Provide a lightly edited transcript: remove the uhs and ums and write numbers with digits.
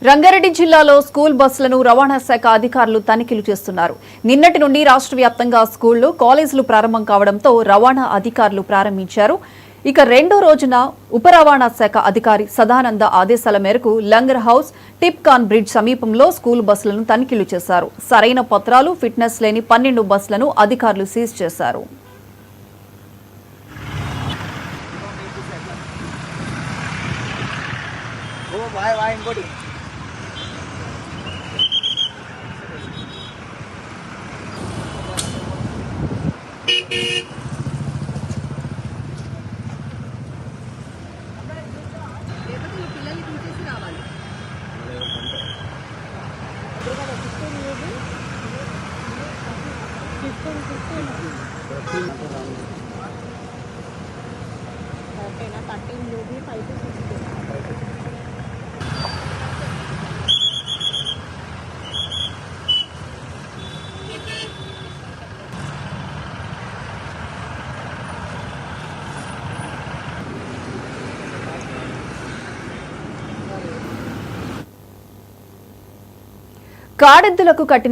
రంగారెడ్డి జిల్లాలో స్కూల్ బస్సులను రవాణా శాఖ అధికారులు తనిఖీలు చేస్తున్నారు. నిన్నటి నుండి రాష్ట్ర వ్యాప్తంగా స్కూళ్లు, కాలేజీలు ప్రారంభం కావడంతో రవాణా అధికారులు ప్రారంభించారు. ఇక రెండో రోజున ఉప రవాణా శాఖ అధికారి సదానంద ఆదేశాల మేరకు లంగర్ హౌస్, టిప్కాన్ బ్రిడ్జ్ సమీపంలో స్కూల్ బస్సులను తనిఖీలు చేశారు. సరైన పత్రాలు, ఫిట్నెస్ లేని 12 బస్సులను అధికారులు సీజ్ చేశారు. కాడెద్దులకు కట్టిన